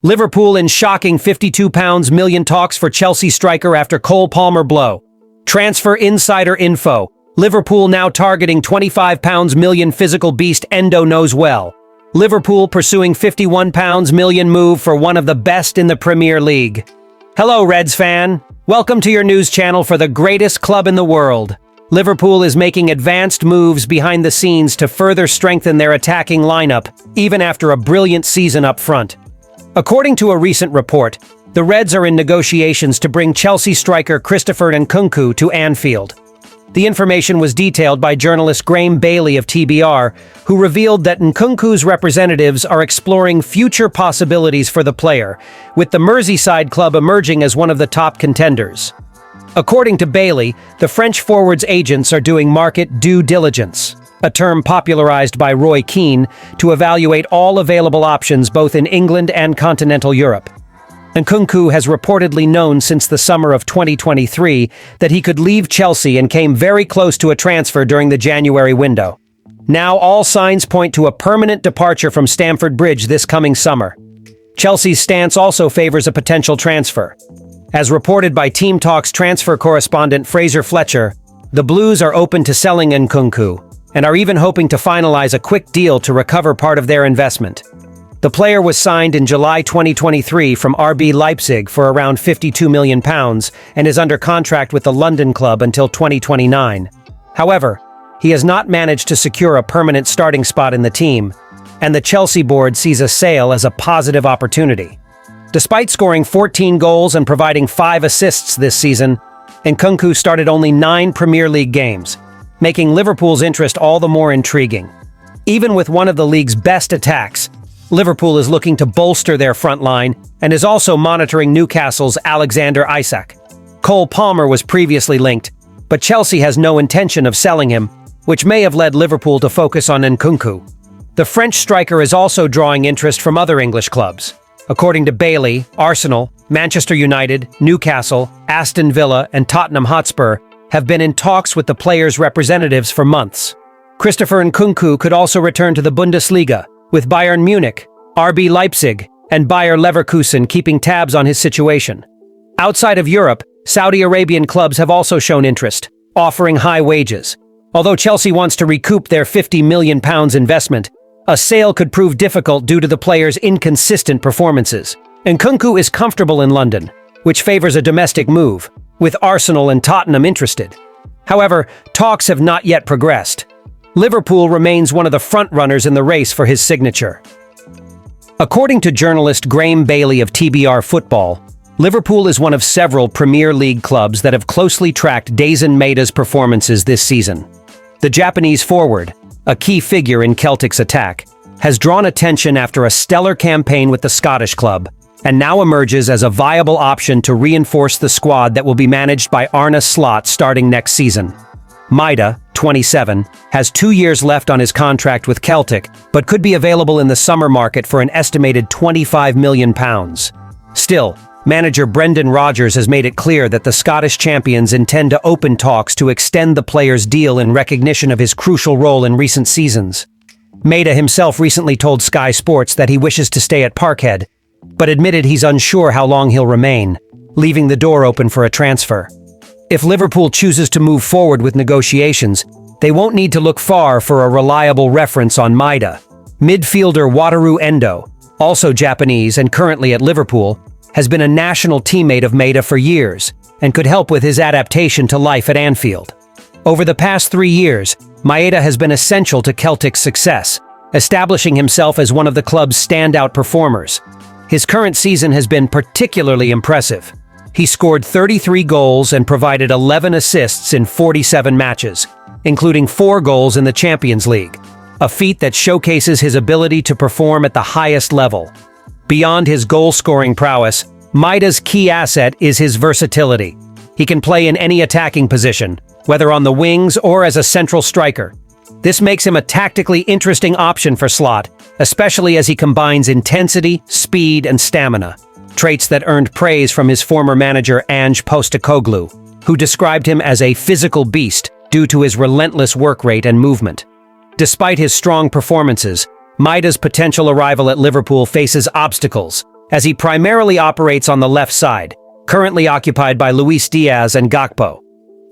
Liverpool in shocking £52 million talks for Chelsea striker after Cole Palmer blow. Transfer insider info. Liverpool now targeting £25 million physical beast Endo knows well. Liverpool pursuing £51 million move for one of the best in the Premier League. Hello Reds fan. Welcome to your news channel for the greatest club in the world. Liverpool is making advanced moves behind the scenes to further strengthen their attacking lineup, even after a brilliant season up front. According to a recent report, the Reds are in negotiations to bring Chelsea striker Christopher Nkunku to Anfield. The information was detailed by journalist Graham Bailey of TBR, who revealed that Nkunku's representatives are exploring future possibilities for the player, with the Merseyside club emerging as one of the top contenders. According to Bailey, the French forward's agents are doing market due diligence, a term popularized by Roy Keane, to evaluate all available options both in England and continental Europe. Nkunku has reportedly known since the summer of 2023 that he could leave Chelsea and came very close to a transfer during the January window. Now all signs point to a permanent departure from Stamford Bridge this coming summer. Chelsea's stance also favors a potential transfer. As reported by Team Talk's transfer correspondent Fraser Fletcher, the Blues are open to selling Nkunku, and are even hoping to finalize a quick deal to recover part of their investment. The player was signed in July 2023 from RB Leipzig for around £52 million and is under contract with the London club until 2029. However, he has not managed to secure a permanent starting spot in the team, and the Chelsea board sees a sale as a positive opportunity. Despite scoring 14 goals and providing 5 assists this season, Nkunku started only 9 Premier League games, making Liverpool's interest all the more intriguing. Even with one of the league's best attacks, Liverpool is looking to bolster their front line and is also monitoring Newcastle's Alexander Isak. Cole Palmer was previously linked, but Chelsea has no intention of selling him, which may have led Liverpool to focus on Nkunku. The French striker is also drawing interest from other English clubs. According to Bailey, Arsenal, Manchester United, Newcastle, Aston Villa, and Tottenham Hotspur have been in talks with the player's representatives for months. Christopher Nkunku could also return to the Bundesliga, with Bayern Munich, RB Leipzig, and Bayer Leverkusen keeping tabs on his situation. Outside of Europe, Saudi Arabian clubs have also shown interest, offering high wages. Although Chelsea wants to recoup their £50 million investment, a sale could prove difficult due to the player's inconsistent performances. Nkunku is comfortable in London, which favors a domestic move, with Arsenal and Tottenham interested. However, talks have not yet progressed. Liverpool remains one of the front-runners in the race for his signature. According to journalist Graham Bailey of TBR Football, Liverpool is one of several Premier League clubs that have closely tracked Daizen Maeda's performances this season. The Japanese forward, a key figure in Celtic's attack, has drawn attention after a stellar campaign with the Scottish club, and now emerges as a viable option to reinforce the squad that will be managed by Arne Slot starting next season. Maeda, 27, has 2 years left on his contract with Celtic, but could be available in the summer market for an estimated £25 million. Still, manager Brendan Rodgers has made it clear that the Scottish champions intend to open talks to extend the player's deal in recognition of his crucial role in recent seasons. Maeda himself recently told Sky Sports that he wishes to stay at Parkhead, but admitted he's unsure how long he'll remain, leaving the door open for a transfer. If Liverpool chooses to move forward with negotiations, they won't need to look far for a reliable reference on Maeda. Midfielder Wataru Endo, also Japanese and currently at Liverpool, has been a national teammate of Maeda for years and could help with his adaptation to life at Anfield. Over the past 3 years, Maeda has been essential to Celtic's success, establishing himself as one of the club's standout performers. His current season has been particularly impressive. He scored 33 goals and provided 11 assists in 47 matches, including 4 goals in the Champions League, a feat that showcases his ability to perform at the highest level. Beyond his goal-scoring prowess, Maeda's key asset is his versatility. He can play in any attacking position, whether on the wings or as a central striker. This makes him a tactically interesting option for Slot, especially as he combines intensity, speed, and stamina, traits that earned praise from his former manager Ange Postecoglou, who described him as a physical beast due to his relentless work rate and movement. Despite his strong performances, Maeda's potential arrival at Liverpool faces obstacles, as he primarily operates on the left side, currently occupied by Luis Diaz and Gakpo.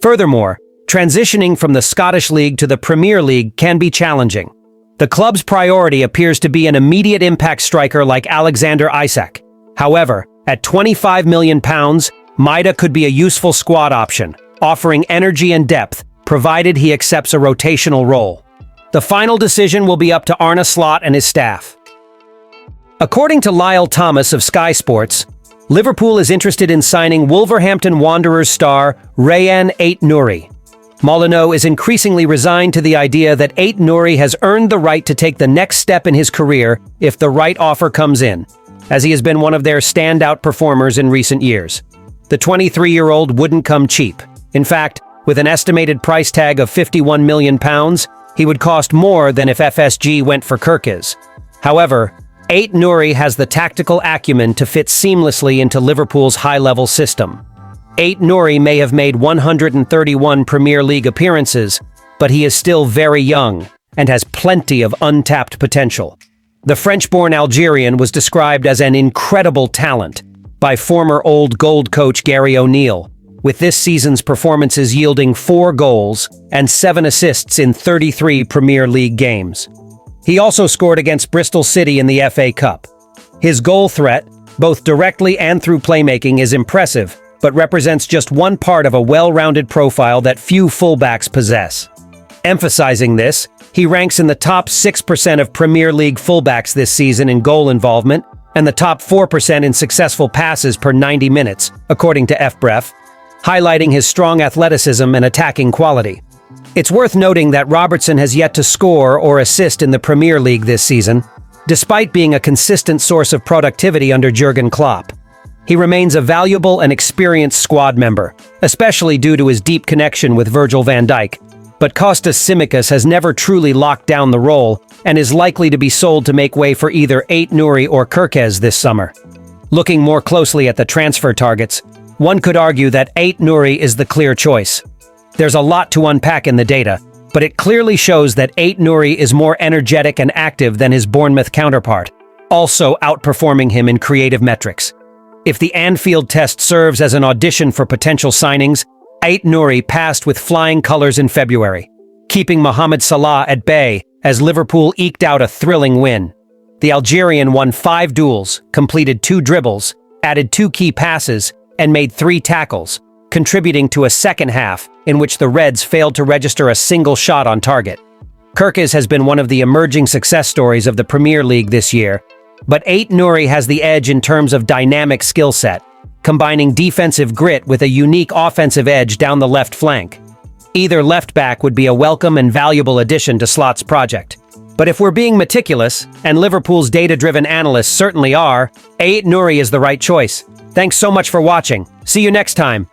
Furthermore, transitioning from the Scottish League to the Premier League can be challenging. The club's priority appears to be an immediate impact striker like Alexander Isak. However, at £25 million, Maeda could be a useful squad option, offering energy and depth, provided he accepts a rotational role. The final decision will be up to Arne Slot and his staff. According to Lyle Thomas of Sky Sports, Liverpool is interested in signing Wolverhampton Wanderers star Rayan Ait-Nouri. Molyneux is increasingly resigned to the idea that Ait-Nouri has earned the right to take the next step in his career if the right offer comes in, as he has been one of their standout performers in recent years. The 23-year-old wouldn't come cheap. In fact, with an estimated price tag of £51 million, he would cost more than if FSG went for Kirkiz. However, Ait-Nouri has the tactical acumen to fit seamlessly into Liverpool's high-level system. Ait-Nouri may have made 131 Premier League appearances, but he is still very young and has plenty of untapped potential. The French-born Algerian was described as an incredible talent by former Old Gold coach Gary O'Neill, with this season's performances yielding 4 goals and 7 assists in 33 Premier League games. He also scored against Bristol City in the FA Cup. His goal threat, both directly and through playmaking, is impressive, but represents just one part of a well-rounded profile that few fullbacks possess. Emphasizing this, he ranks in the top 6% of Premier League fullbacks this season in goal involvement and the top 4% in successful passes per 90 minutes, according to FBref, highlighting his strong athleticism and attacking quality. It's worth noting that Robertson has yet to score or assist in the Premier League this season, despite being a consistent source of productivity under Jurgen Klopp. He remains a valuable and experienced squad member, especially due to his deep connection with Virgil van Dijk, but Kostas Tsimikas has never truly locked down the role and is likely to be sold to make way for either Ait-Nouri or Kirkiz this summer. Looking more closely at the transfer targets, one could argue that Ait-Nouri is the clear choice. There's a lot to unpack in the data, but it clearly shows that Ait-Nouri is more energetic and active than his Bournemouth counterpart, also outperforming him in creative metrics. If the Anfield test serves as an audition for potential signings, Ait-Nouri passed with flying colors in February, keeping Mohamed Salah at bay as Liverpool eked out a thrilling win. The Algerian won 5 duels, completed 2 dribbles, added 2 key passes, and made 3 tackles, contributing to a second half in which the Reds failed to register a single shot on target. Kirkiz has been one of the emerging success stories of the Premier League this year, but Ait-Nouri has the edge in terms of dynamic skill set, combining defensive grit with a unique offensive edge down the left flank. Either left back would be a welcome and valuable addition to Slot's project. But if we're being meticulous, and Liverpool's data-driven analysts certainly are, Ait-Nouri is the right choice. Thanks so much for watching. See you next time.